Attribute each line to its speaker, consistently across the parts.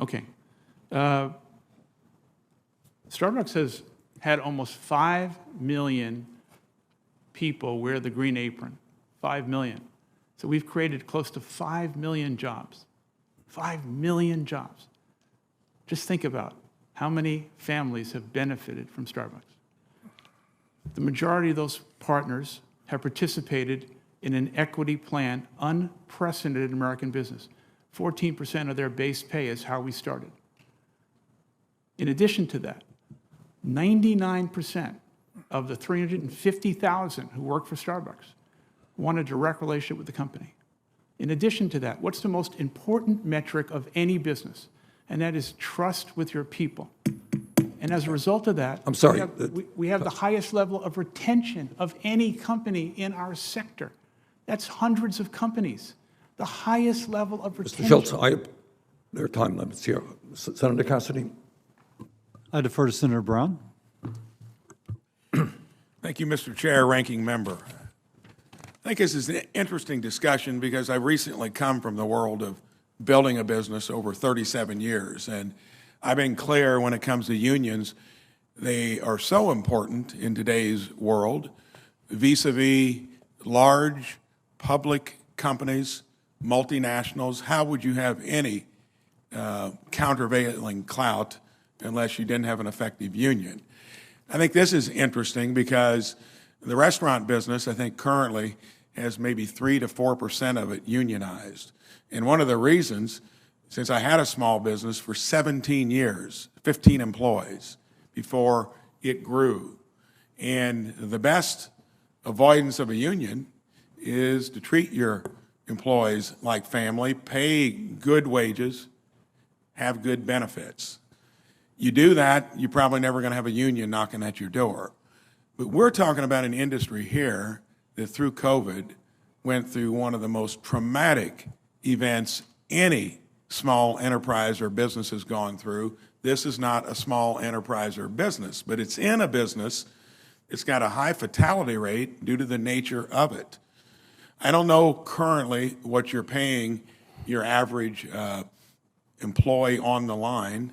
Speaker 1: Okay. Starbucks has had almost 5 million people wear the green apron. 5 million. So we've created close to 5 million jobs. 5 million jobs. Just think about how many families have benefited from Starbucks. The majority of those partners have participated in an equity plan, unprecedented in American business. 14% of their base pay is how we started. In addition to that, 99% of the 350,000 who work for Starbucks want a direct relationship with the company. In addition to that, what's the most important metric of any business? And that is trust with your people. And as a result of that,
Speaker 2: I'm sorry.
Speaker 1: we have the highest level of retention of any company in our sector. That's hundreds of companies. The highest level of retention.
Speaker 2: Mr. Schultz, there are time limits here. Senator Cassidy.
Speaker 3: I defer to Senator Braun.
Speaker 4: Thank you, Mr. Chair, Ranking Member. I think this is an interesting discussion because I recently come from the world of building a business over 37 years, and I've been clear when it comes to unions, they are so important in today's world, vis-a-vis large public companies, multinationals. How would you have any countervailing clout unless you didn't have an effective union? I think this is interesting because the restaurant business, I think currently has maybe 3 to 4% of it unionized. And one of the reasons, since I had a small business for 17 years, 15 employees, before it grew. And the best avoidance of a union is to treat your employees like family, pay good wages, have good benefits. You do that, you're probably never going to have a union knocking at your door. But we're talking about an industry here that through COVID went through one of the most traumatic events any small enterprise or business has gone through. This is not a small enterprise or business, but it's in a business. It's got a high fatality rate due to the nature of it. I don't know currently what you're paying your average employee on the line.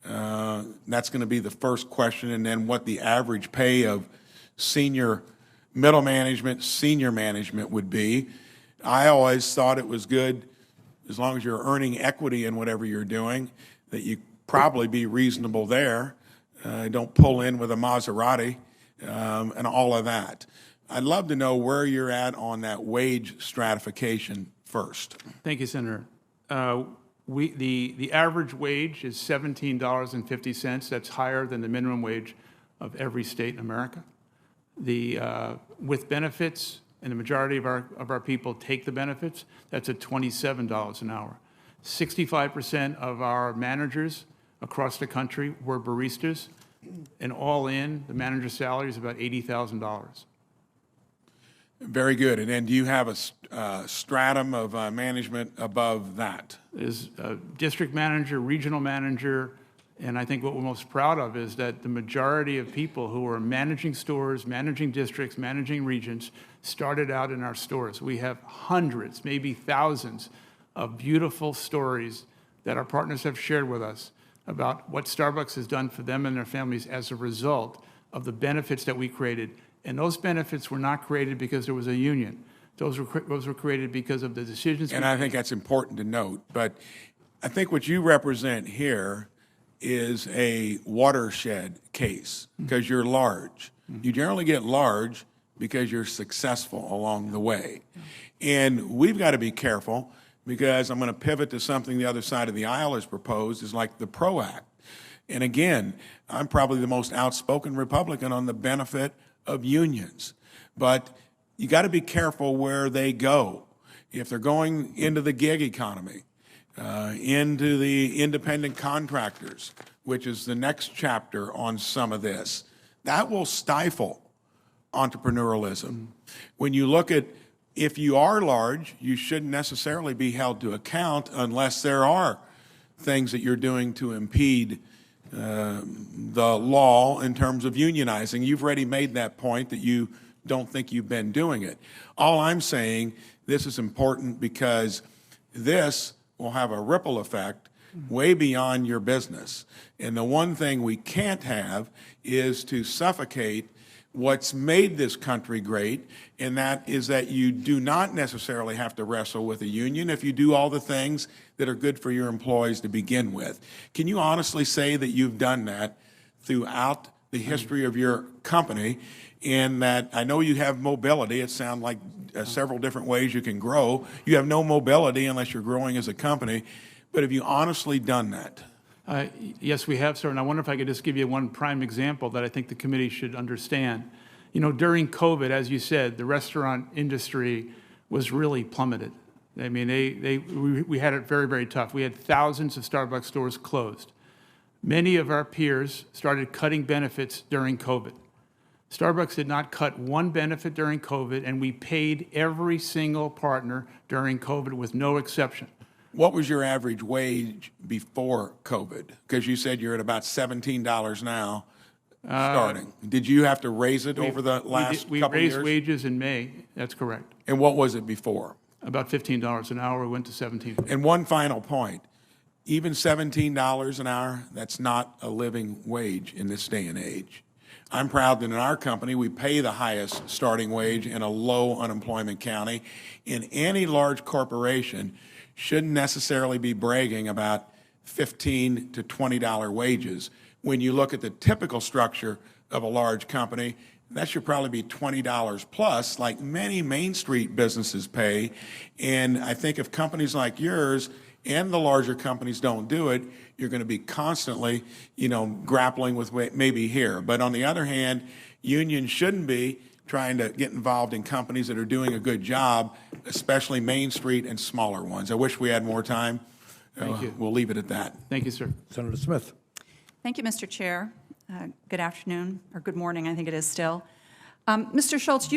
Speaker 4: That's going to be the first question, and then what the average pay of senior, middle management, senior management would be. I always thought it was good, as long as you're earning equity in whatever you're doing, that you probably be reasonable there. Don't pull in with a Maserati and all of that. I'd love to know where you're at on that wage stratification first.
Speaker 1: Thank you, Senator. The average wage is $17.50. That's higher than the minimum wage of every state in America. With benefits, and the majority of our people take the benefits, that's at $27 an hour. 65% of our managers across the country were baristas, and all in, the manager's salary is about $80,000.
Speaker 4: Very good. And then do you have a stratum of management above that?
Speaker 1: There's a district manager, regional manager, and I think what we're most proud of is that the majority of people who are managing stores, managing districts, managing regions, started out in our stores. We have hundreds, maybe thousands of beautiful stories that our partners have shared with us about what Starbucks has done for them and their families as a result of the benefits that we created. And those benefits were not created because there was a union. Those were created because of the decisions.
Speaker 4: And I think that's important to note. But I think what you represent here is a watershed case because you're large. You generally get large because you're successful along the way. And we've got to be careful because I'm going to pivot to something the other side of the aisle has proposed, is like the PRO Act. And again, I'm probably the most outspoken Republican on the benefit of unions. But you got to be careful where they go. If they're going into the gig economy, into the independent contractors, which is the next chapter on some of this, that will stifle entrepreneurialism. When you look at, if you are large, you shouldn't necessarily be held to account unless there are things that you're doing to impede the law in terms of unionizing. You've already made that point that you don't think you've been doing it. All I'm saying, this is important because this will have a ripple effect way beyond your business. And the one thing we can't have is to suffocate what's made this country great, and that is that you do not necessarily have to wrestle with a union if you do all the things that are good for your employees to begin with. Can you honestly say that you've done that throughout the history of your company, and that I know you have mobility? It sounds like several different ways you can grow. You have no mobility unless you're growing as a company, but have you honestly done that?
Speaker 1: Yes, we have, sir, and I wonder if I could just give you one prime example that I think the committee should understand. You know, during COVID, as you said, the restaurant industry was really plummeted. I mean, we had it very, very tough. We had thousands of Starbucks stores closed. Many of our peers started cutting benefits during COVID. Starbucks did not cut one benefit during COVID, and we paid every single partner during COVID with no exception.
Speaker 4: What was your average wage before COVID? Because you said you're at about $17 now starting. Did you have to raise it over the last couple of years?
Speaker 1: We raised wages in May. That's correct.
Speaker 4: And what was it before?
Speaker 1: About $15 an hour. We went to $17.
Speaker 4: And one final point. Even $17 an hour, that's not a living wage in this day and age. I'm proud that in our company, we pay the highest starting wage in a low unemployment county. In any large corporation, shouldn't necessarily be bragging about $15 to $20 wages. When you look at the typical structure of a large company, that should probably be $20 plus, like many Main Street businesses pay. And I think if companies like yours and the larger companies don't do it, you're going to be constantly, grappling with maybe here. But on the other hand, unions shouldn't be trying to get involved in companies that are doing a good job, especially Main Street and smaller ones. I wish we had more time.
Speaker 1: Thank you.
Speaker 4: We'll leave it at that.
Speaker 1: Thank you, sir.
Speaker 2: Senator Smith.
Speaker 5: Thank you, Mr. Chair. Good afternoon, or good morning, I think it is still. Mr. Schultz, you